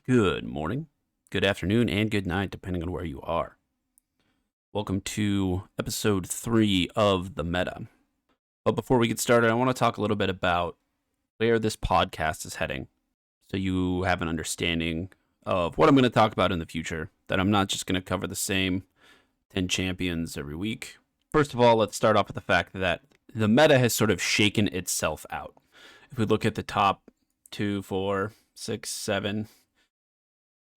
Good morning, good afternoon, and good night, depending on where you are. Welcome to episode 3 of The Meta. But before we get started, I want to talk a little bit about where this podcast is heading so you have an understanding of what I'm going to talk about in the future, that I'm not just going to cover the same 10 champions every week. First of all, let's start off with the fact that the meta has sort of shaken itself out. If we look at the top 2, 4, 6, 7,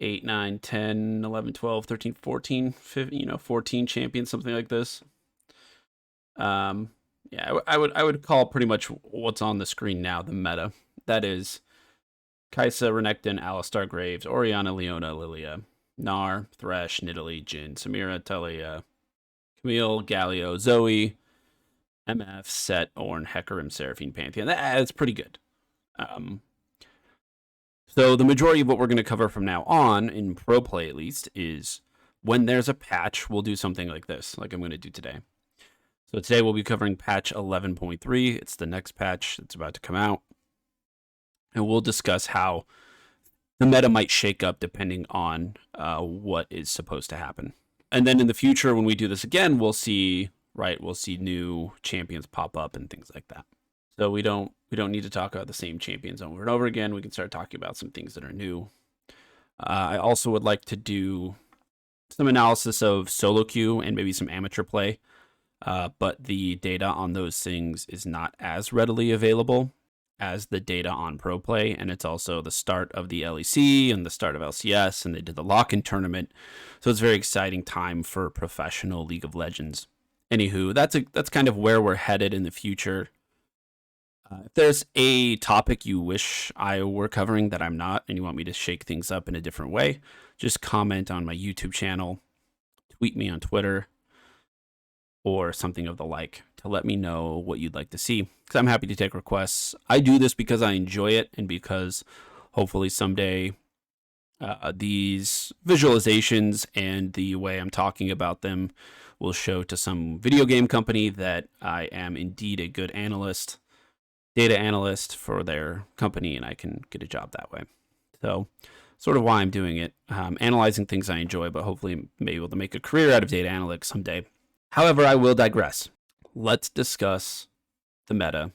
8, 9, 10, 11, 12, 13, 14, 15, 14 champions, something like this. Yeah, I would call pretty much what's on the screen now the meta. That is Kai'Sa, Renekton, Alistar, Graves, Orianna, Leona, Lilia, Gnar, Thresh, Nidalee, Jhin, Samira, Taliyah, Camille, Galio, Zoe, MF, Set, Ornn, Hecarim, Seraphine, Pantheon. That's pretty good. So the majority of what we're going to cover from now on, in pro play at least, is when there's a patch, we'll do something like this, like I'm going to do today. So today we'll be covering patch 11.3. It's the next patch that's about to come out. And we'll discuss how the meta might shake up depending on what is supposed to happen. And then in the future, when we do this again, we'll see new champions pop up and things like that. So we don't need to talk about the same champions over and over again. We can start talking about some things that are new. I also would like to do some analysis of solo queue and maybe some amateur play, but the data on those things is not as readily available as the data on pro play, and it's also the start of the LEC and the start of LCS, and they did the lock-in tournament, so it's a very exciting time for professional League of Legends. Anywho, that's kind of where we're headed in the future. If there's a topic you wish I were covering that I'm not, and you want me to shake things up in a different way, just comment on my YouTube channel, tweet me on Twitter, or something of the like to let me know what you'd like to see, because I'm happy to take requests. I do this because I enjoy it, and because hopefully someday these visualizations and the way I'm talking about them will show to some video game company that I am indeed a good analyst, data analyst for their company, and I can get a job that way. So sort of why I'm doing it, analyzing things I enjoy, but hopefully maybe able to make a career out of data analytics someday. However, I will digress. Let's discuss the meta.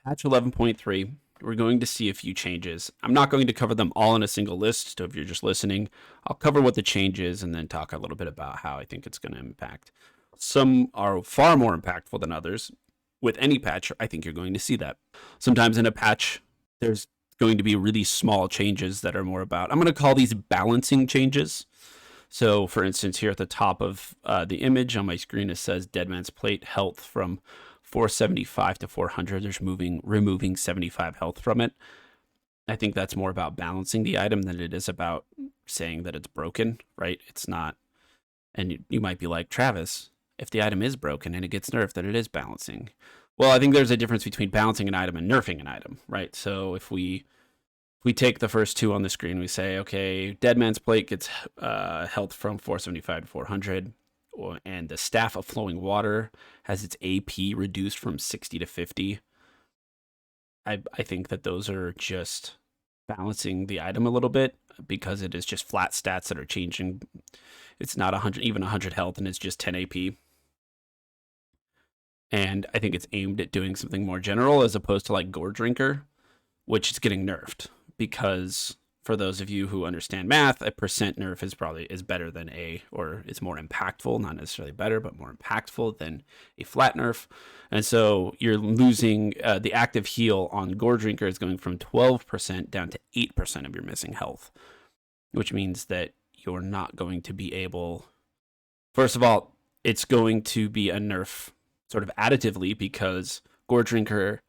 Patch 11.3, we're going to see a few changes. I'm not going to cover them all in a single list, so if you're just listening, I'll cover what the change is and then talk a little bit about how I think it's going to impact. Some are far more impactful than others. With any patch, I think you're going to see that. Sometimes in a patch, there's going to be really small changes that are more about, I'm going to call these balancing changes. So for instance, here at the top of the image on my screen, it says Deadman's Plate health from 475 to 400. There's removing 75 health from it. I think that's more about balancing the item than it is about saying that it's broken, right? It's not. And you might be like, Travis, if the item is broken and it gets nerfed, then it is balancing. Well, I think there's a difference between balancing an item and nerfing an item, right? So if we take the first two on the screen, we say, okay, Deadman's Plate gets health from 475 to 400, and the Staff of Flowing Water has its AP reduced from 60 to 50. I think that those are just balancing the item a little bit, because it is just flat stats that are changing. It's not 100, even 100 health, and it's just 10 AP. And I think it's aimed at doing something more general as opposed to like Gore Drinker, which is getting nerfed, because for those of you who understand math, a percent nerf is better than or it's more impactful, not necessarily better, but more impactful than a flat nerf. And so you're losing the active heal on Gore Drinker is going from 12% down to 8% of your missing health, which means that you're not going to be able, first of all, it's going to be a nerf sort of additively, because Gore Drinker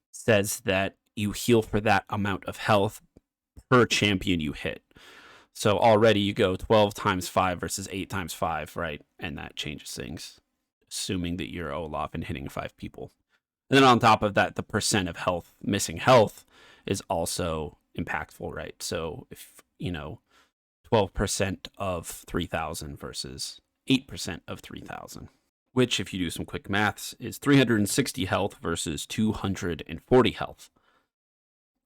says that you heal for that amount of health per champion you hit. So already you go 12 times 5 versus 8 times 5, right? And that changes things, assuming that you're Olaf and hitting 5 people. And then on top of that, the percent of health, missing health, is also impactful, right? So if, 12% of 3,000 versus 8% of 3,000, which, if you do some quick maths, is 360 health versus 240 health,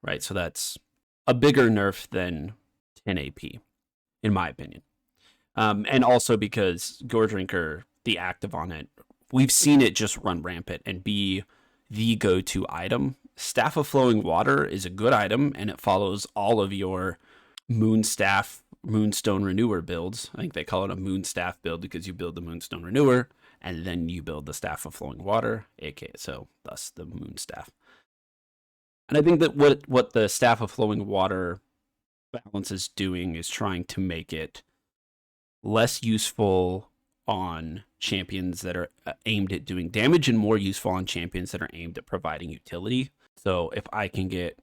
right? So that's a bigger nerf than 10 AP, in my opinion. And also because Goredrinker, the active on it, we've seen it just run rampant and be the go-to item. Staff of Flowing Water is a good item, and it follows all of your Moonstone Renewer builds. I think they call it a Moonstaff build because you build the Moonstone Renewer, and then you build the Staff of Flowing Water, aka so thus the Moonstaff. And I think that what the Staff of Flowing Water balance is doing is trying to make it less useful on champions that are aimed at doing damage and more useful on champions that are aimed at providing utility. So if I can get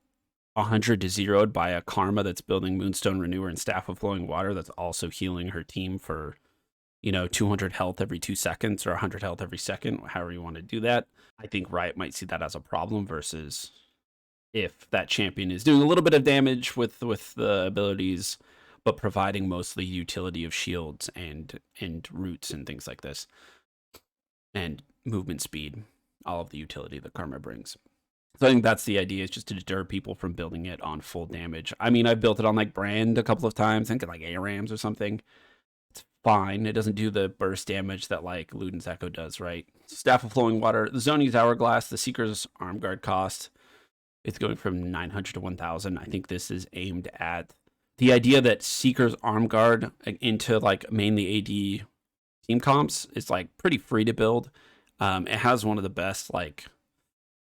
100 to 0'd by a Karma that's building Moonstone Renewer and Staff of Flowing Water that's also healing her team for, 200 health every 2 seconds or 100 health every second, however you want to do that, I think Riot might see that as a problem versus if that champion is doing a little bit of damage with the abilities, but providing mostly utility of shields and roots and things like this, and movement speed, all of the utility that Karma brings. So I think that's the idea, is just to deter people from building it on full damage. I mean, I've built it on like Brand a couple of times, I think like ARAMs or something. It's fine. It doesn't do the burst damage that like Luden's Echo does, right? Staff of Flowing Water, the Zhonya's Hourglass, the Seeker's Arm Guard cost, it's going from 900 to 1,000. I think this is aimed at the idea that Seeker's Arm Guard into like mainly AD team comps is like pretty free to build. It has one of the best, like,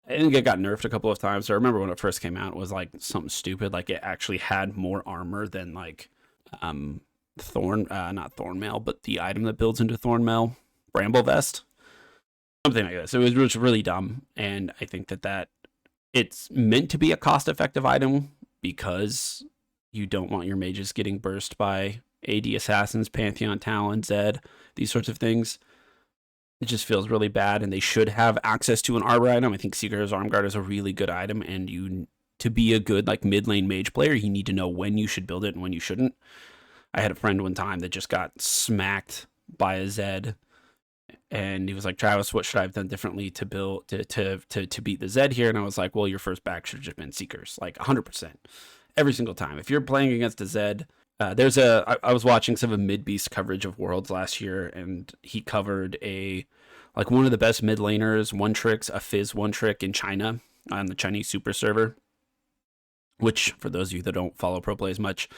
I think it got nerfed a couple of times. I remember when it first came out, it was like something stupid. Like it actually had more armor than like not Thornmail, but the item that builds into Thornmail, Bramble Vest. Something like this. It was really dumb. And I think that it's meant to be a cost-effective item because you don't want your mages getting burst by AD Assassins, Pantheon, Talon, Zed, these sorts of things. It just feels really bad, and they should have access to an arbor item. I think Seeker's Arm Guard is a really good item, and to be a good like mid lane mage player, you need to know when you should build it and when you shouldn't. I had a friend one time that just got smacked by a Zed, and he was like, "Travis, what should I have done differently to build to beat the Zed here?" And I was like, "Well, your first back should have just been Seekers, like 100%, every single time. If you're playing against a Zed." I was watching some of Mid Beast coverage of Worlds last year, and he covered one of the best mid laners, one tricks, a Fizz one trick in China on the Chinese super server, which for those of you that don't follow pro play as much,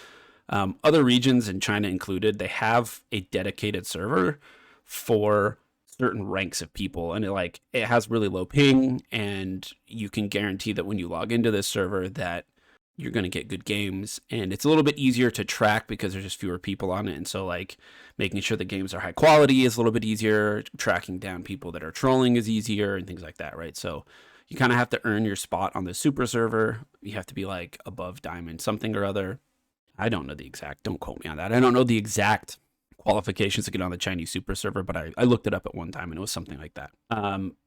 other regions in China included, they have a dedicated server for certain ranks of people, and it has really low ping, and you can guarantee that when you log into this server that you're going to get good games, and it's a little bit easier to track because there's just fewer people on it. And so like making sure the games are high quality is a little bit easier. Tracking down people that are trolling is easier and things like that, right? So you kind of have to earn your spot on the super server. You have to be like above diamond something or other. I don't know the exact, don't quote me on that. I don't know the exact qualifications to get on the Chinese super server, but I looked it up at one time and it was something like that.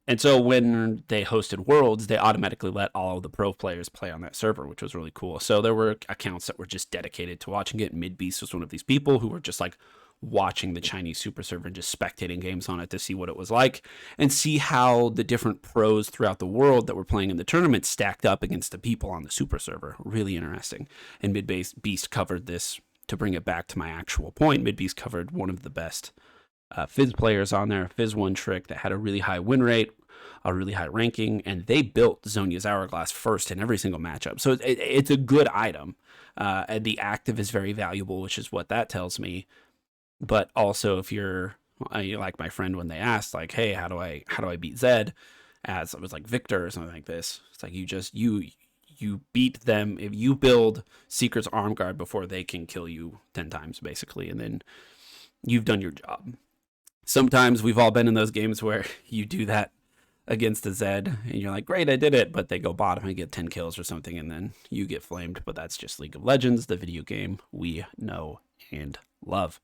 And so when they hosted Worlds, they automatically let all of the pro players play on that server, which was really cool. So there were accounts that were just dedicated to watching it. Midbeast was one of these people who were just like watching the Chinese super server and just spectating games on it to see what it was like and see how the different pros throughout the world that were playing in the tournament stacked up against the people on the super server. Really interesting. And Midbeast covered this. To bring it back to my actual point, Midbeast covered one of the best Fizz players on there, Fizz one trick that had a really high win rate, a really high ranking, and they built Zhonya's Hourglass first in every single matchup. So it's a good item. And the active is very valuable, which is what that tells me. But also, if you're like my friend when they asked, like, "Hey, how do I beat Zed?" As it was like Victor or something like this. It's like you beat them if you build Seeker's Arm Guard before they can kill you 10 times, basically, and then you've done your job. Sometimes we've all been in those games where you do that against a Zed, and you're like, great, I did it, but they go bottom and get 10 kills or something, and then you get flamed, but that's just League of Legends, the video game we know and love.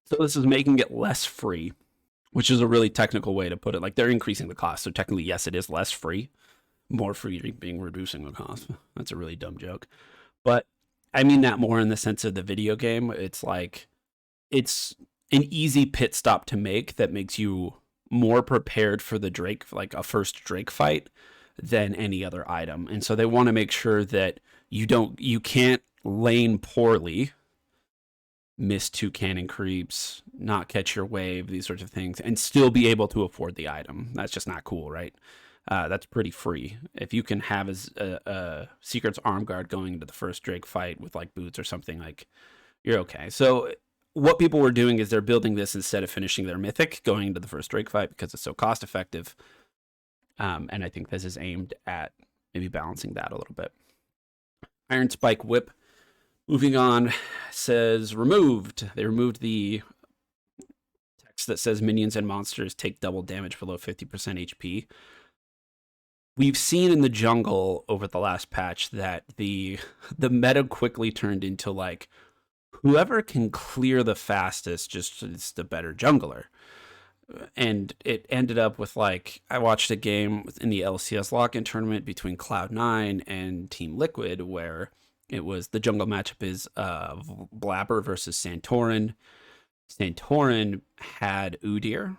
So this is making it less free, which is a really technical way to put it. Like, they're increasing the cost, so technically, yes, it is less free. More free being reducing the cost. That's a really dumb joke. But I mean that more in the sense of the video game. It's like, it's an easy pit stop to make that makes you more prepared for the Drake, like a first Drake fight, than any other item. And so they want to make sure that You can't lane poorly, miss 2 cannon creeps, not catch your wave, these sorts of things, and still be able to afford the item. That's just not cool, right? That's pretty free. If you can have a Secret's Arm Guard going into the first Drake fight with like boots or something, like, you're okay. So what people were doing is they're building this instead of finishing their mythic going into the first Drake fight because it's so cost effective. And I think this is aimed at maybe balancing that a little bit. Iron Spike Whip. Moving on, says removed. They removed the text that says minions and monsters take double damage below 50% HP. We've seen in the jungle over the last patch that the meta quickly turned into like whoever can clear the fastest just is the better jungler. And it ended up with like I watched a game in the LCS lock-in tournament between Cloud9 and Team Liquid where it was the jungle matchup is Blabber versus Santorin. Santorin had Udyr,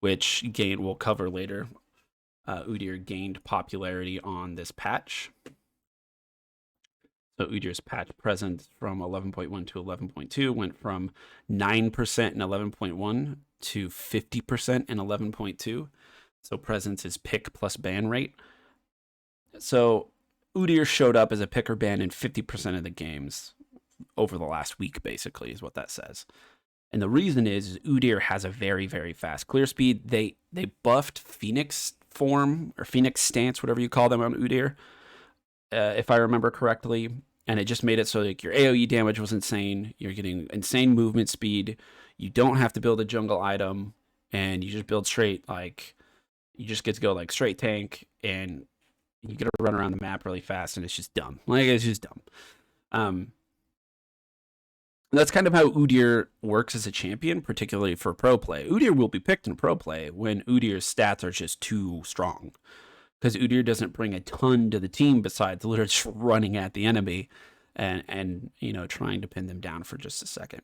which we'll cover later. Udyr gained popularity on this patch. So Udyr's patch presence from 11.1 to 11.2 went from 9% in 11.1 to 50% in 11.2. So presence is pick plus ban rate. So Udyr showed up as a pick or ban in 50% of the games over the last week, basically, is what that says. And the reason is Udyr has a very, very fast clear speed. They buffed Phoenix form or Phoenix stance, whatever you call them on Udyr, if I remember correctly. And it just made it so like your AoE damage was insane. You're getting insane movement speed. You don't have to build a jungle item, and you just build straight, like, you just get to go like straight tank, and you get to run around the map really fast, and it's just dumb. Like, it's just dumb. That's kind of how Udyr works as a champion, particularly for pro play. Udyr will be picked in pro play when Udyr's stats are just too strong, because Udyr doesn't bring a ton to the team besides literally just running at the enemy and you know, trying to pin them down for just a second.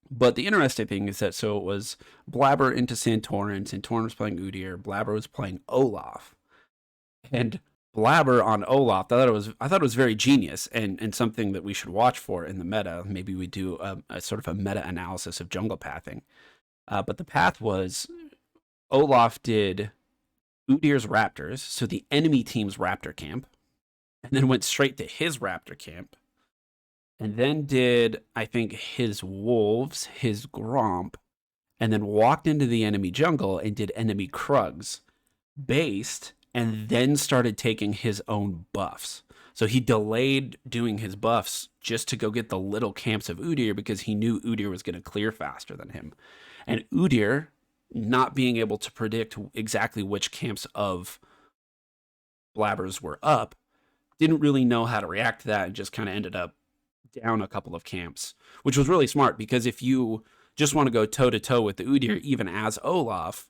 But the interesting thing is that so it was Blabber into Santorin. Santorin was playing Udyr. Blabber was playing Olaf. And Blabber on Olaf, I thought it was very genius and something that we should watch for in the meta. Maybe we do a sort of a meta analysis of jungle pathing. But the path was Olaf did Udyr's Raptors, so the enemy team's Raptor camp, and then went straight to his Raptor camp, and then did, I think, his Wolves, his Gromp, and then walked into the enemy jungle and did enemy Krugs, based, and then started taking his own buffs. So he delayed doing his buffs just to go get the little camps of Udyr because he knew Udyr was going to clear faster than him. And Udyr, not being able to predict exactly which camps of Blabbers were up, didn't really know how to react to that and just kind of ended up down a couple of camps, which was really smart because if you just want to go toe-to-toe with the Udyr, even as Olaf,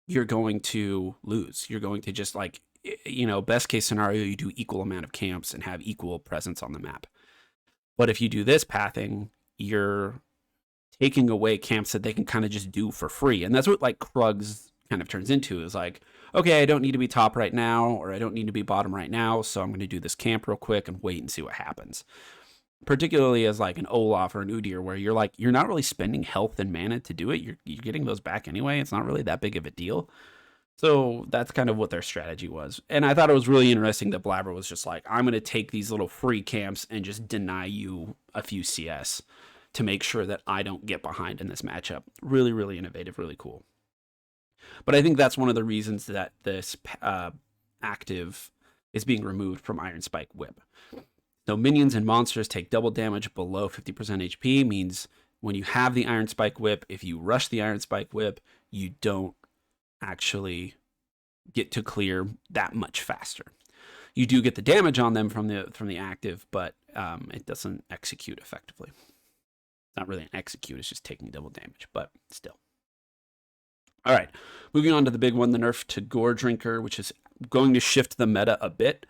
you're going to lose. You're going to just like, you know, best case scenario, you do equal amount of camps and have equal presence on the map. But if you do this pathing, you're taking away camps that they can kind of just do for free. And that's what like Krugs kind of turns into, is like, okay, I don't need to be top right now, or I don't need to be bottom right now, so I'm going to do this camp real quick and wait and see what happens. Particularly as like an Olaf or an Udyr, where you're like, you're not really spending health and mana to do it. You're getting those back anyway. It's not really that big of a deal. So that's kind of what their strategy was. And I thought it was really interesting that Blabber was just like, I'm going to take these little free camps and just deny you a few CS to make sure that I don't get behind in this matchup. Really, really innovative, really cool. But I think that's one of the reasons that this active is being removed from Iron Spike Whip. So minions and monsters take double damage below 50% HP, means when you have the Iron Spike Whip, if you rush the Iron Spike Whip, you don't actually get to clear that much faster. You do get the damage on them from the active, but it doesn't execute effectively. It's not really an execute, it's just taking double damage, but still. All right, moving on to the big one, the nerf to Gore Drinker, which is going to shift the meta a bit.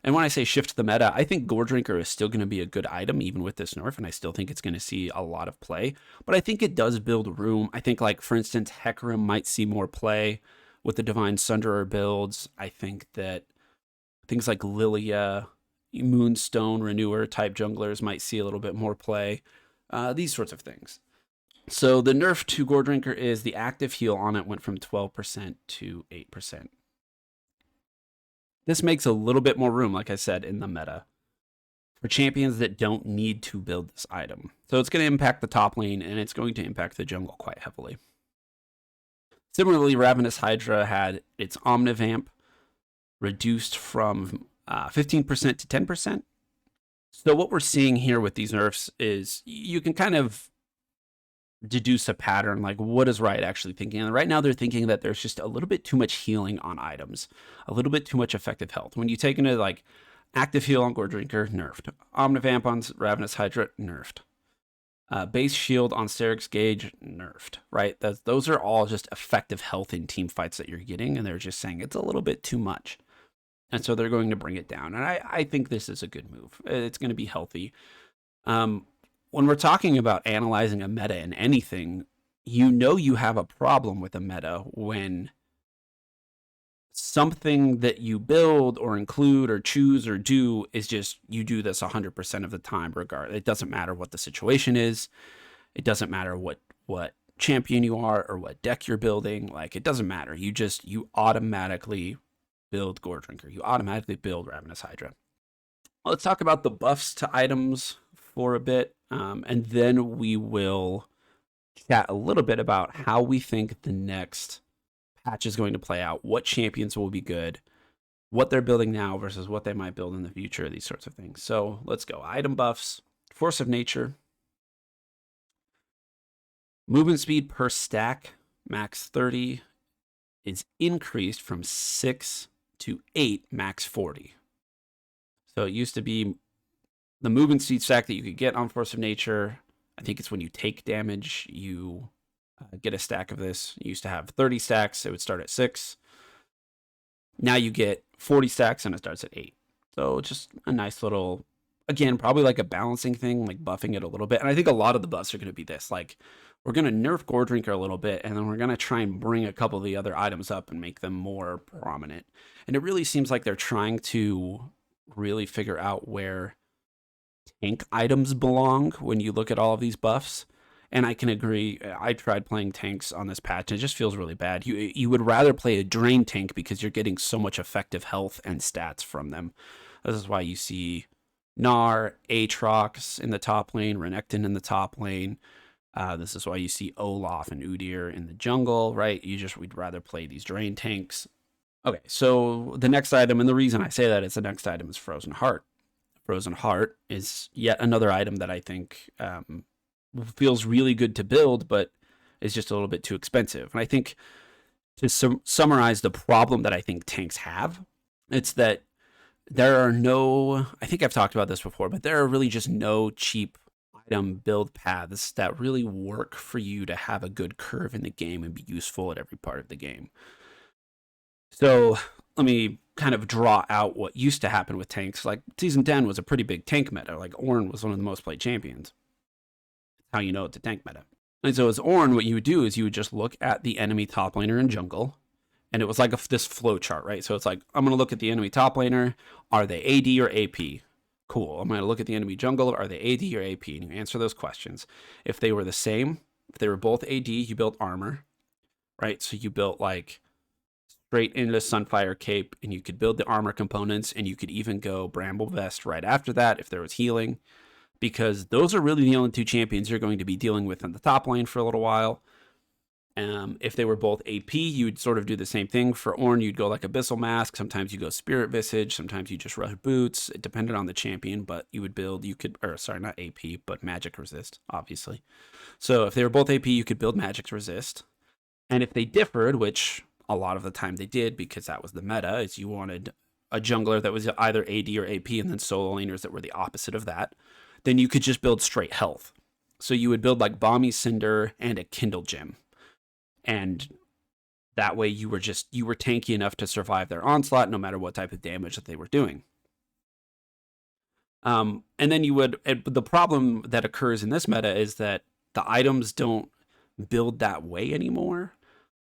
And when I say shift the meta, I think Gore Drinker is still going to be a good item, even with this nerf, and I still think it's going to see a lot of play. But I think it does build room. I think, like, for instance, Hecarim might see more play with the Divine Sunderer builds. I think that things like Lilia, Moonstone Renewer type junglers might see a little bit more play. These sorts of things. So the nerf to Gore Drinker is the active heal on it went from 12% to 8%. This makes a little bit more room, like I said, in the meta for champions that don't need to build this item. So it's going to impact the top lane, and it's going to impact the jungle quite heavily. Similarly, Ravenous Hydra had its Omnivamp reduced from 15% to 10%. So what we're seeing here with these nerfs is you can kind of deduce a pattern, like what is Riot actually thinking? And right now they're thinking that there's just a little bit too much healing on items, a little bit too much effective health. When you take into like active heal on Gore Drinker, nerfed. Omnivamp on Ravenous Hydra, nerfed. Base shield on Sterix Gage, nerfed, right? Those are all just effective health in team fights that you're getting, and they're just saying it's a little bit too much. And so they're going to bring it down. And I think this is a good move. It's going to be healthy. When we're talking about analyzing a meta in anything, you know you have a problem with a meta when something that you build or include or choose or do is just, you do this 100% of the time, regardless. It doesn't matter what the situation is. It doesn't matter what champion you are or what deck you're building. Like, it doesn't matter. You automatically build Gore Drinker. You automatically build Ravenous Hydra. Let's talk about the buffs to items for a bit, and then we will chat a little bit about how we think the next patch is going to play out, what champions will be good, what they're building now versus what they might build in the future, these sorts of things. So let's go. Item buffs, Force of Nature, movement speed per stack, max 30, is increased from 6 to 8, max 40. So it used to be the movement speed stack that you could get on Force of Nature. I think it's when you take damage, you get a stack of this. You used to have 30 stacks. It would start at 6. Now you get 40 stacks and it starts at 8. So just a nice little, again, probably like a balancing thing, like buffing it a little bit. And I think a lot of the buffs are going to be this. Like, we're going to nerf Gore Drinker a little bit, and then we're going to try and bring a couple of the other items up and make them more prominent. And it really seems like they're trying to really figure out where tank items belong when you look at all of these buffs. And I can agree. I tried playing tanks on this patch, and it just feels really bad. You would rather play a drain tank because you're getting so much effective health and stats from them. This is why you see Gnar, Aatrox in the top lane, Renekton in the top lane. This is why you see Olaf and Udyr in the jungle, right? We'd rather play these drain tanks. Okay, so the next item, and the reason I say that is the next item is Frozen Heart. Frozen Heart is yet another item that I think feels really good to build, but is just a little bit too expensive. And I think to summarize the problem that I think tanks have, it's that there are no, I think I've talked about this before, but there are really just no cheap item build paths that really work for you to have a good curve in the game and be useful at every part of the game. So let me kind of draw out what used to happen with tanks. Like, Season 10 was a pretty big tank meta. Like, Ornn was one of the most played champions. That's how you know it's a tank meta. And so as Ornn, what you would do is you would just look at the enemy top laner in jungle, and it was like this flow chart, right? So it's like, I'm going to look at the enemy top laner. Are they AD or AP? Cool. I'm going to look at the enemy jungle. Are they AD or AP? And you answer those questions. If they were the same, if they were both AD, you built armor, right? So you built like straight into Sunfire Cape, and you could build the armor components, and you could even go Bramble Vest right after that if there was healing, because those are really the only two champions you're going to be dealing with in the top lane for a little while. If they were both AP, you'd sort of do the same thing. For Ornn, you'd go like Abyssal Mask. Sometimes you go Spirit Visage. Sometimes you just rush Boots. It depended on the champion, but you would build, not AP, but Magic Resist, obviously. So if they were both AP, you could build Magic Resist. And if they differed, which a lot of the time they did, because that was the meta, is you wanted a jungler that was either AD or AP, and then solo laners that were the opposite of that, then you could just build straight health. So you would build like Balmy Cinder and a Kindle Gem. And that way you were tanky enough to survive their onslaught no matter what type of damage that they were doing. And then the problem that occurs in this meta is that the items don't build that way anymore.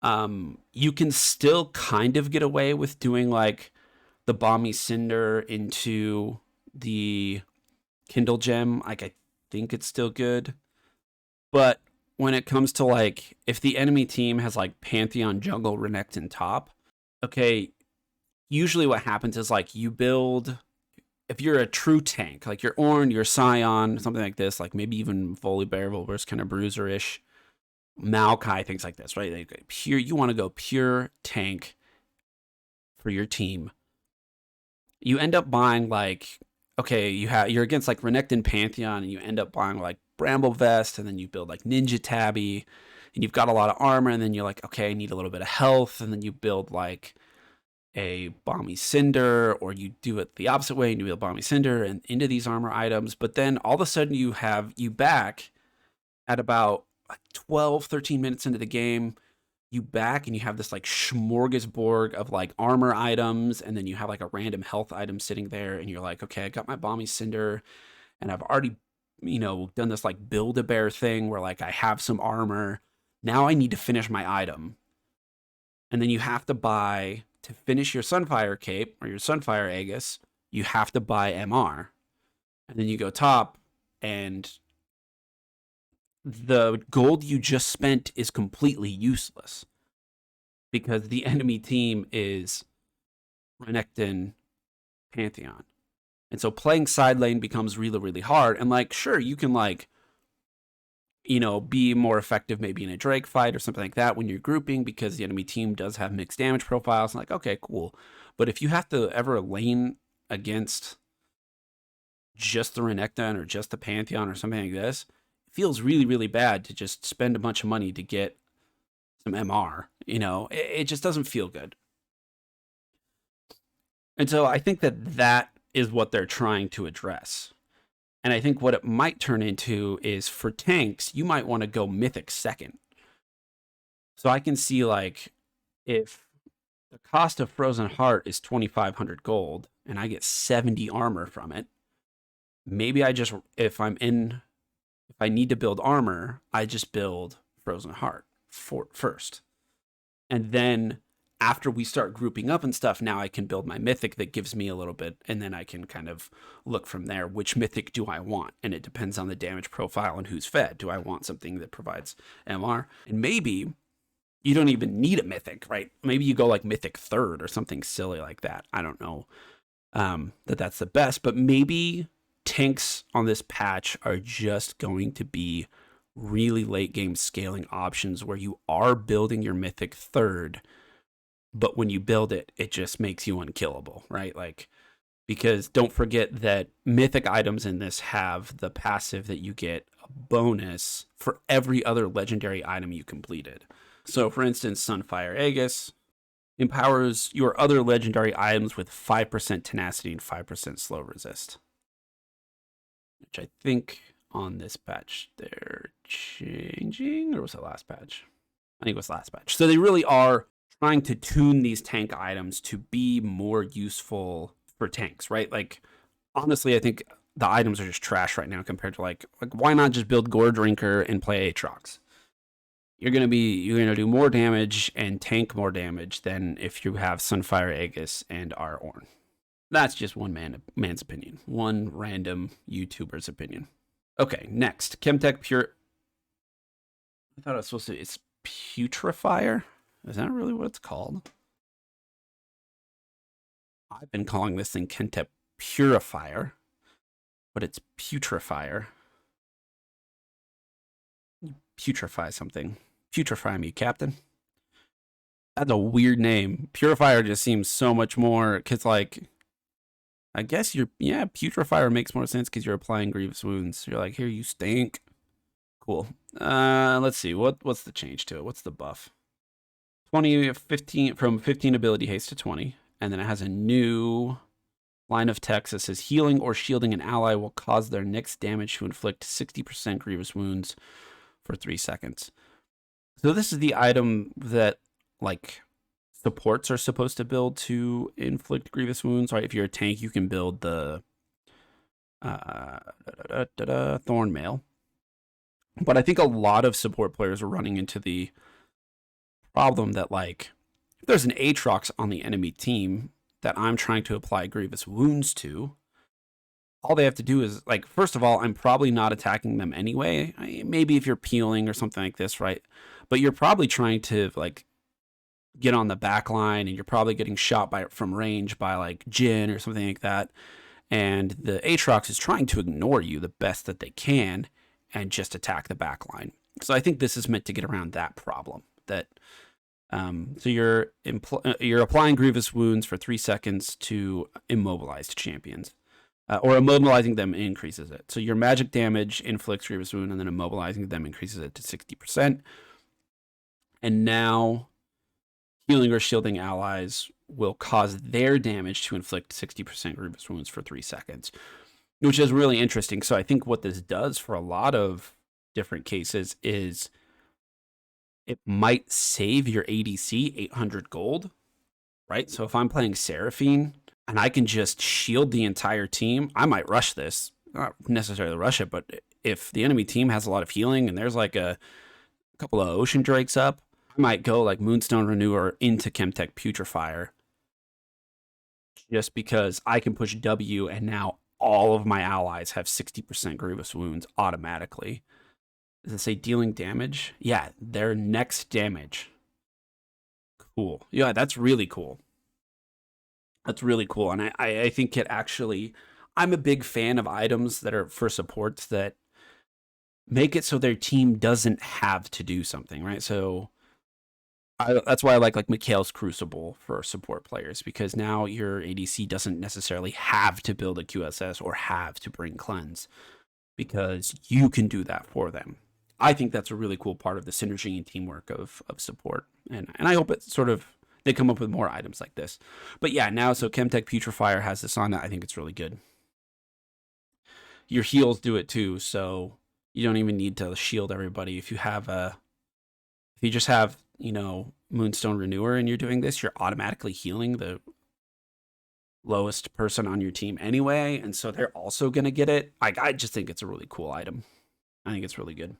You can still kind of get away with doing like the Balmy Cinder into the Kindle gem, like I think it's still good. But when it comes to like if the enemy team has like Pantheon, Jungle, Renekton top, okay, usually what happens is like you build, if you're a true tank, like your Ornn, your Scion, something like this, like maybe even Volibear, Volibear's kind of bruiser-ish, Maokai, things like this, right? Like pure, you want to go pure tank for your team. You end up buying like, okay, you're against like Renekton Pantheon, and you end up buying like Bramble Vest, and then you build like Ninja Tabby, and you've got a lot of armor, and then you're like, okay, I need a little bit of health, and then you build like a Balmy Cinder, or you do it the opposite way and you build Balmy Cinder and into these armor items. But then all of a sudden you back at about like 12, 13 minutes into the game, you back and you have this like smorgasbord of like armor items, and then you have like a random health item sitting there, and you're like, okay, I got my Balmy Cinder, and I've already, done this like Build-A-Bear thing where like I have some armor. Now I need to finish my item. And then you have to buy, to finish your Sunfire Cape or your Sunfire Aegis, you have to buy MR. And then you go top, and the gold you just spent is completely useless because the enemy team is Renekton Pantheon. And so playing side lane becomes really, really hard. And like, sure, you can like, be more effective maybe in a Drake fight or something like that when you're grouping, because the enemy team does have mixed damage profiles. And like, okay, cool. But if you have to ever lane against just the Renekton or just the Pantheon or something like this, it feels really, really bad to just spend a bunch of money to get some MR. It just doesn't feel good. And so I think that is what they're trying to address. And I think what it might turn into is for tanks, you might want to go Mythic second. So I can see like if the cost of Frozen Heart is 2,500 gold and I get 70 armor from it, maybe if I need to build armor, I just build Frozen Heart first. And then after we start grouping up and stuff, now I can build my mythic that gives me a little bit, and then I can kind of look from there, which mythic do I want? And it depends on the damage profile and who's fed. Do I want something that provides MR? And maybe you don't even need a mythic, right? Maybe you go like mythic third or something silly like that. I don't know that's the best, but maybe tanks on this patch are just going to be really late game scaling options where you are building your mythic third, but when you build it, it just makes you unkillable, right? Like, because don't forget that mythic items in this have the passive that you get a bonus for every other legendary item you completed. So for instance, Sunfire Aegis empowers your other legendary items with 5% tenacity and 5% slow resist, which I think on this patch they're changing, or was it last patch? I think it was last patch. So they really are trying to tune these tank items to be more useful for tanks, right? Like, honestly, I think the items are just trash right now compared to like why not just build Gore Drinker and play Aatrox? You're gonna do more damage and tank more damage than if you have Sunfire Aegis and our Ornn. That's just one man's opinion, one random YouTuber's opinion. Okay, next, Chemtech Pure. I thought it was supposed to. It's Putrifier. Is that really what it's called? I've been calling this thing Chemtech Purifier, but it's Putrifier. Putrify something. Putrify me, Captain. That's a weird name. Purifier just seems so much more, because like, I guess Putrifier makes more sense because you're applying grievous wounds. You're like, here, you stink. Cool. Let's see. What's the change to it? What's the buff? 15 from 15 ability haste to 20, and then it has a new line of text that says healing or shielding an ally will cause their next damage to inflict 60% grievous wounds for 3 seconds. So this is the item that like supports are supposed to build to inflict grievous wounds, right? If you're a tank, you can build the Thornmail. But I think a lot of support players are running into the problem that like if there's an Aatrox on the enemy team that I'm trying to apply grievous wounds to, all they have to do is, like, first of all, I'm probably not attacking them anyway. Maybe if you're peeling or something like this, right? But you're probably trying to, like, get on the back line, and you're probably getting shot from range by, like, Jhin or something like that. And the Aatrox is trying to ignore you the best that they can and just attack the back line. So I think this is meant to get around that problem. So you're applying Grievous Wounds for 3 seconds to immobilized champions. Or immobilizing them increases it. So your magic damage inflicts Grievous Wound, and then immobilizing them increases it to 60%. And now healing or shielding allies will cause their damage to inflict 60% Grievous Wounds for 3 seconds, which is really interesting. So I think what this does for a lot of different cases is it might save your ADC 800 gold, right? So if I'm playing Seraphine and I can just shield the entire team, I might rush this. Not necessarily rush it, but if the enemy team has a lot of healing and there's like a couple of Ocean Drakes up, I might go like Moonstone Renewer into Chemtech Putrefier just because I can push W and now all of my allies have 60% Grievous Wounds automatically. Does it say dealing damage? Yeah, their next damage. Cool. Yeah, that's really cool. That's really cool. And I think it actually, I'm a big fan of items that are for supports that make it so their team doesn't have to do something, right? So that's why I like Mikael's Crucible for support players, because now your ADC doesn't necessarily have to build a QSS or have to bring cleanse, because you can do that for them. I think that's a really cool part of the synergy and teamwork of support, and I hope it sort of they come up with more items like this. But yeah, now so Chemtech Putrefier has this on that. I think it's really good. Your heals do it too, so you don't even need to shield everybody. If you just have, Moonstone Renewer and you're doing this, you're automatically healing the lowest person on your team anyway, and so they're also gonna get it. I just think it's a really cool item. I think it's really good.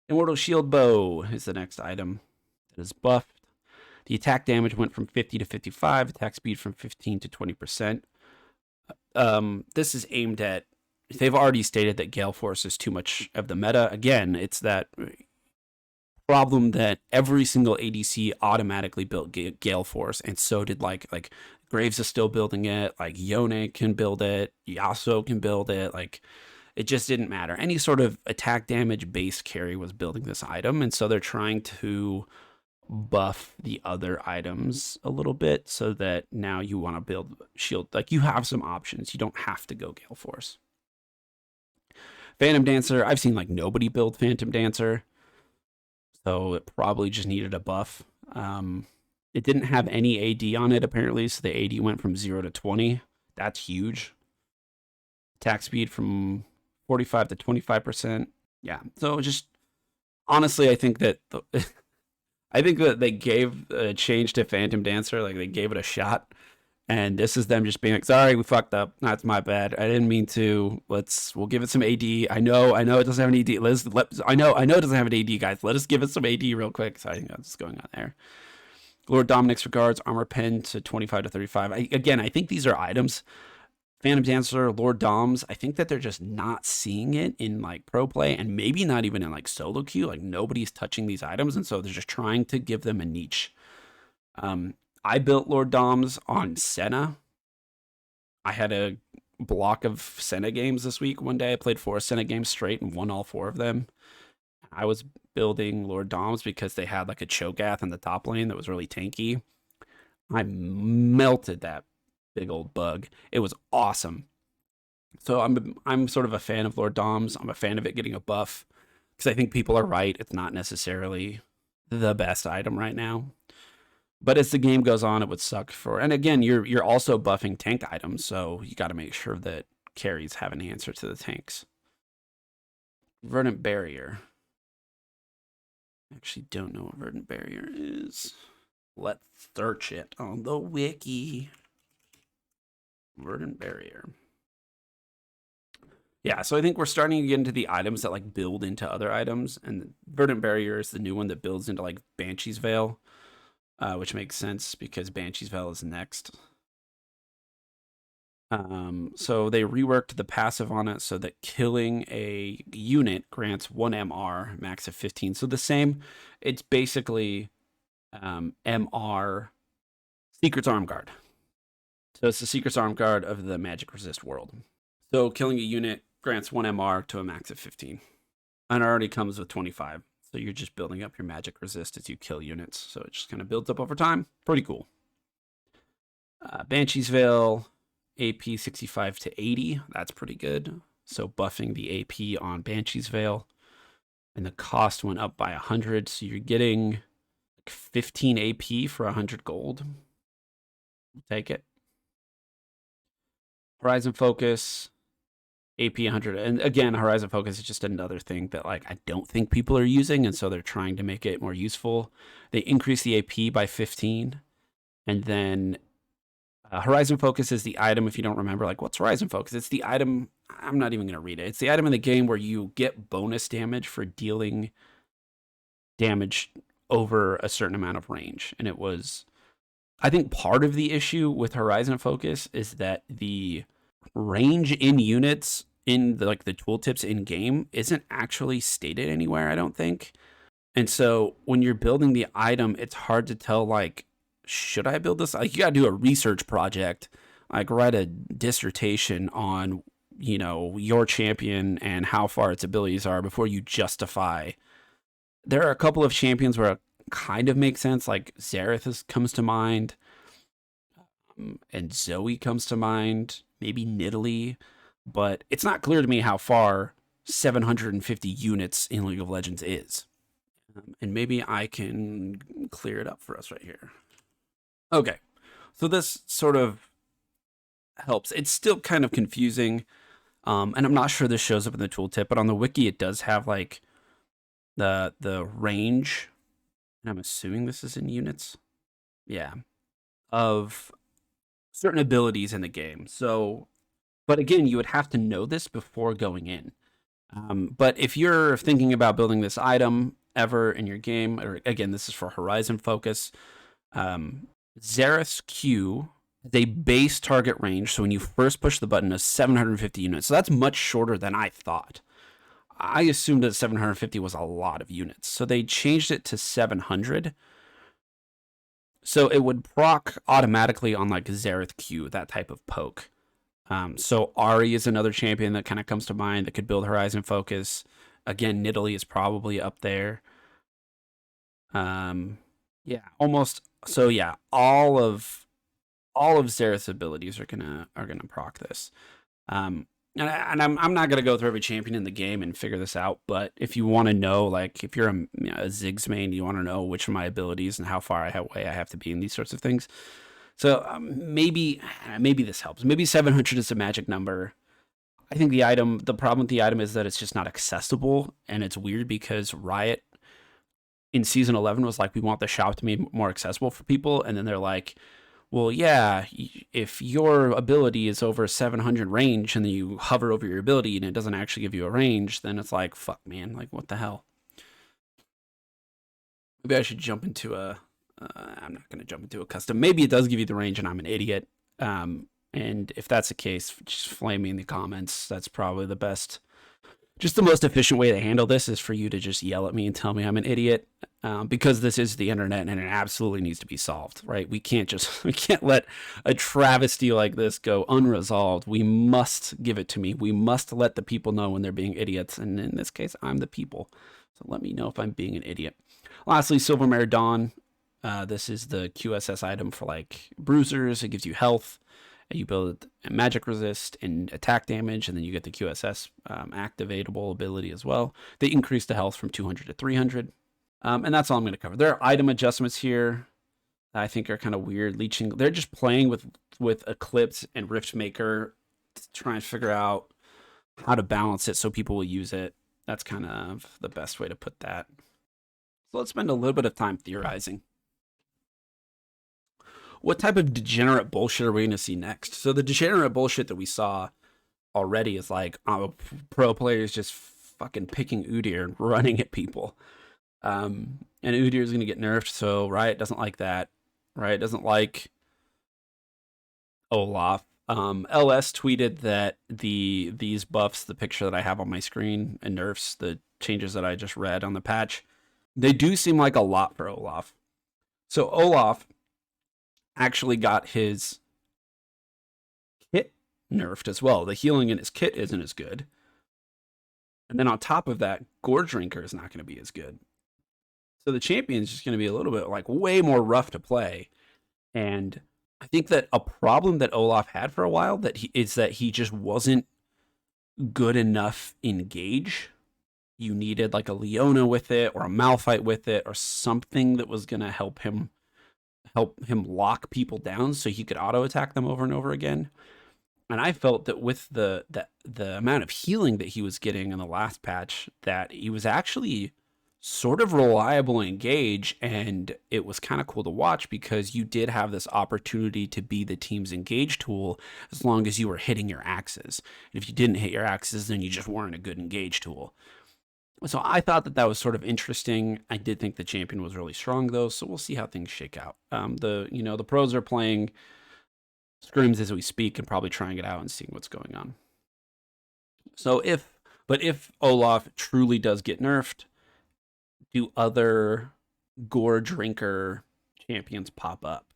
Immortal Shield Bow is the next item that is buffed. The attack damage went from 50 to 55, attack speed from 15 to 20%. This is aimed at, they've already stated that Gale Force is too much of the meta. Again, it's that problem that every single ADC automatically built Gale Force, and so did like Graves is still building it, like Yone can build it, Yasuo can build it, like it just didn't matter. Any sort of attack damage base carry was building this item, and so they're trying to buff the other items a little bit so that now you want to build shield. Like, you have some options. You don't have to go Gale Force. Phantom Dancer, I've seen like nobody build Phantom Dancer, so it probably just needed a buff. It didn't have any AD on it apparently, so the AD went from 0 to 20. That's huge. Attack speed from 45 to 25%. Yeah, so just honestly, I think that they gave a change to Phantom Dancer, like they gave it a shot, and this is them just being like, "Sorry, we fucked up. That's my bad. I didn't mean to. We'll give it some AD. I know it doesn't have an AD. I know it doesn't have an AD, guys. Let us give it some AD real quick." So I think that's what's going on there. Lord Dominic's Regards, Armor Pen to 25 to 35. I think these are items. Phantom Dancer, Lord Doms, I think that they're just not seeing it in like pro play, and maybe not even in like solo queue. Like, nobody's touching these items, and so they're just trying to give them a niche. I built Lord Doms on Senna. I had a block of Senna games this week. One day I played 4 Senna games straight and won all 4 of them. I was building Lord Doms because they had like a Cho'Gath in the top lane that was really tanky. I melted that big old bug. It was awesome. So I'm sort of a fan of Lord Doms. I'm a fan of it getting a buff because I think people are right. It's not necessarily the best item right now, but as the game goes on, it would suck for. And again, you're also buffing tank items, so you got to make sure that carries have an answer to the tanks. Verdant Barrier. I actually don't know what Verdant Barrier is. Let's search it on the wiki. Verdant Barrier. Yeah, so I think we're starting to get into the items that like build into other items, and Verdant Barrier is the new one that builds into like Banshee's Veil, which makes sense because Banshee's Veil is next. So they reworked the passive on it so that killing a unit grants 1 MR, max of 15. So the same, it's basically MR Secret's Arm Guard. So it's the Secret's Arm Guard of the Magic Resist world. So killing a unit grants 1 MR to a max of 15. And it already comes with 25. So you're just building up your magic resist as you kill units. So it just kind of builds up over time. Pretty cool. Banshee's Veil, AP 65 to 80. That's pretty good. So buffing the AP on Banshee's Veil. And the cost went up by 100. So you're getting like 15 AP for 100 gold. Take it. Horizon Focus, AP 100. And again, Horizon Focus is just another thing that like I don't think people are using, and so they're trying to make it more useful. They increase the AP by 15, and then Horizon Focus is the item. If you don't remember, like what's Horizon Focus? It's the item. I'm not even going to read it. It's the item in the game where you get bonus damage for dealing damage over a certain amount of range, and it was. I think part of the issue with Horizon Focus is that the range in units in the, like the tooltips in game isn't actually stated anywhere, I don't think. And so when you're building the item, it's hard to tell, like, should I build this? Like, you got to do a research project, like write a dissertation on, you know, your champion and how far its abilities are before you justify. There are a couple of champions where it kind of makes sense, like Xerath comes to mind, and Zoe comes to mind, maybe Nidalee, but it's not clear to me how far 750 units in League of Legends is. And maybe I can clear it up for us right here. Okay, so this sort of helps. It's still kind of confusing, and I'm not sure this shows up in the tooltip, but on the wiki it does have like the range, and I'm assuming this is in units. Yeah, of certain abilities in the game. So, but again, you would have to know this before going in. But if you're thinking about building this item ever in your game, or again, this is for Horizon Focus, Xerath's Q, they base target range. So when you first push the button, is 750 units. So that's much shorter than I thought. I assumed that 750 was a lot of units. So they changed it to 700. So it would proc automatically on like Xerath Q, that type of poke. So Ahri is another champion that kind of comes to mind that could build Horizon Focus. Again, Nidalee is probably up there. Yeah, almost. So yeah, all of Xerath's abilities are gonna proc this. And I'm not gonna go through every champion in the game and figure this out, but if you want to know, like if you're a Ziggs main, you want to know which of my abilities and how far away I have to be in these sorts of things. So maybe this helps. Maybe 700 is a magic number. I think the problem with the item is that it's just not accessible, and it's weird because Riot in season 11 was like, we want the shop to be more accessible for people, and then they're like, well, yeah, if your ability is over 700 range and then you hover over your ability and it doesn't actually give you a range, then it's like, fuck, man, like what the hell? Maybe I should jump into I'm not going to jump into a custom. Maybe it does give you the range and I'm an idiot. And if that's the case, just flame me in the comments. That's probably the best. Just the most efficient way to handle this is for you to just yell at me and tell me I'm an idiot, because this is the internet and it absolutely needs to be solved, right? We can't let a travesty like this go unresolved. We must give it to me. We must let the people know when they're being idiots, and in this case, I'm the people. So let me know if I'm being an idiot. Lastly, Silvermare Dawn. This is the QSS item for like bruisers. It gives you health. You build a magic resist and attack damage, and then you get the QSS activatable ability as well. They increase the health from 200 to 300. And that's all I'm going to cover. There are item adjustments here that I think are kind of weird. Leeching. They're just playing with Eclipse and Riftmaker to try and figure out how to balance it so people will use it. That's kind of the best way to put that. So let's spend a little bit of time theorizing. What type of degenerate bullshit are we going to see next? So the degenerate bullshit that we saw already is like pro players just fucking picking Udyr and running at people. And Udyr is going to get nerfed, so Riot doesn't like that. Riot doesn't like Olaf. LS tweeted that these buffs, the picture that I have on my screen, and nerfs, the changes that I just read on the patch, they do seem like a lot for Olaf. So Olaf actually got his kit nerfed as well. The healing in his kit isn't as good. And then on top of that, Gore Drinker is not going to be as good. So the champion is just going to be a little bit like way more rough to play. And I think that a problem that Olaf had for a while is that he just wasn't good enough engage. You needed like a Leona with it or a Malphite with it or something that was going to help him lock people down so he could auto attack them over and over again. And I felt that with the amount of healing that he was getting in the last patch, that he was actually sort of reliable in engage, and it was kind of cool to watch because you did have this opportunity to be the team's engage tool as long as you were hitting your axes. And if you didn't hit your axes, then you just weren't a good engage tool. So I thought that was sort of interesting. I did think the champion was really strong though, so we'll see how things shake out. The pros are playing scrims as we speak and probably trying it out and seeing what's going on. So if Olaf truly does get nerfed, do other Gore Drinker champions pop up?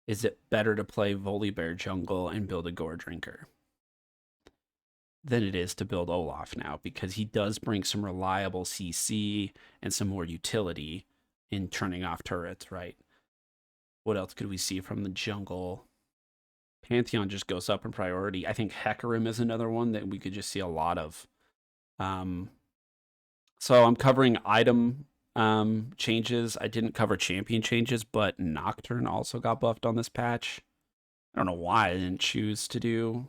Is it better to play Volibear jungle and build a Gore Drinker than it is to build Olaf now? Because he does bring some reliable CC and some more utility in turning off turrets, right? What else could we see from the jungle? Pantheon just goes up in priority. I think Hecarim is another one that we could just see a lot of. So I'm covering item changes. I didn't cover champion changes, but Nocturne also got buffed on this patch. I don't know why I didn't choose to do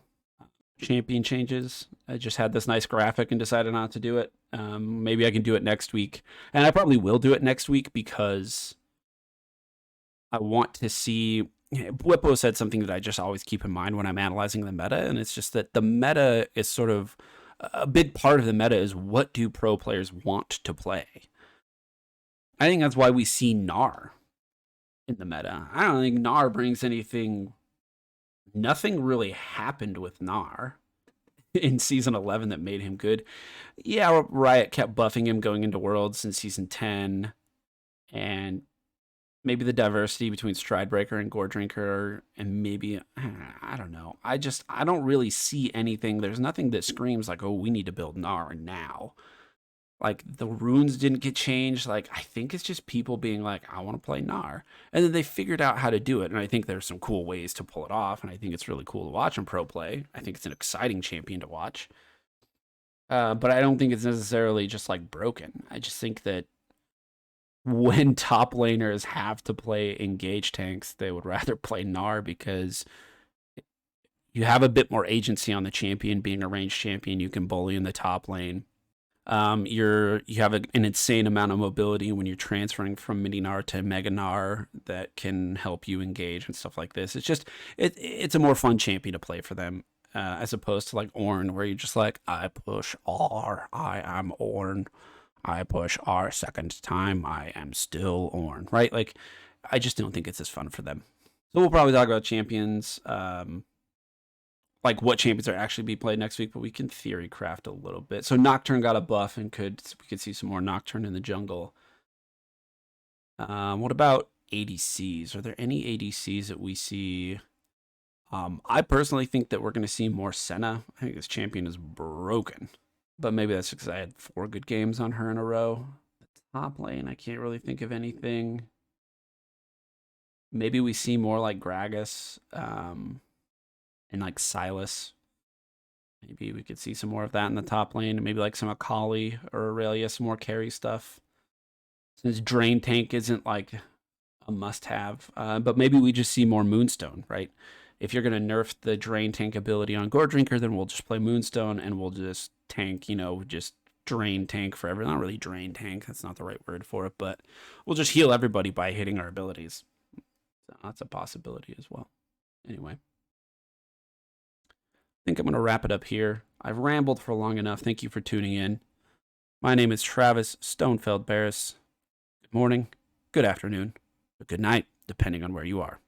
champion changes. I just had this nice graphic and decided not to do it. Maybe I can do it next week. And I probably will do it next week because I want to see... Bwippo said something that I just always keep in mind when I'm analyzing the meta, and it's just that the meta is sort of... A big part of the meta is what do pro players want to play? I think that's why we see Gnar in the meta. I don't think Gnar brings anything... Nothing really happened with Gnar in Season 11 that made him good. Yeah, Riot kept buffing him going into Worlds in Season 10, and maybe the diversity between Stridebreaker and Gore Drinker, and maybe, I don't know. I don't really see anything. There's nothing that screams like, oh, we need to build Gnar now. Like, the runes didn't get changed. Like, I think it's just people being like, I want to play Gnar. And then they figured out how to do it. And I think there's some cool ways to pull it off. And I think it's really cool to watch in pro play. I think it's an exciting champion to watch. But I don't think it's necessarily just, like, broken. I just think that when top laners have to play engage tanks, they would rather play Gnar because you have a bit more agency on the champion. Being a ranged champion, you can bully in the top lane. You have an insane amount of mobility when you're transferring from mini Gnar to mega Gnar that can help you engage and stuff like this. It's just it's a more fun champion to play for them, as opposed to like Ornn, where you're just like, I push R, I am Ornn. I push R second time, I am still Ornn, right? Like, I just don't think it's as fun for them. So we'll probably talk about champions, like what champions are actually be played next week, but we can theory craft a little bit. So Nocturne got a buff, and we could see some more Nocturne in the jungle. What about ADCs? Are there any ADCs that we see? I personally think that we're going to see more Senna. I think this champion is broken. But maybe that's because I had 4 good games on her in a row. The top lane, I can't really think of anything. Maybe we see more like Gragas and like Sylas. Maybe we could see some more of that in the top lane. Maybe like some Akali or Aurelia, some more carry stuff. Since Drain Tank isn't like a must-have. But maybe we just see more Moonstone, right? If you're going to nerf the Drain Tank ability on Gore Drinker, then we'll just play Moonstone and we'll just tank, just Drain Tank for everyone. Not really Drain Tank, that's not the right word for it, but we'll just heal everybody by hitting our abilities. So that's a possibility as well. Anyway, I think I'm going to wrap it up here. I've rambled for long enough. Thank you for tuning in. My name is Travis Stonefeld Barris. Good morning, good afternoon, or good night, depending on where you are.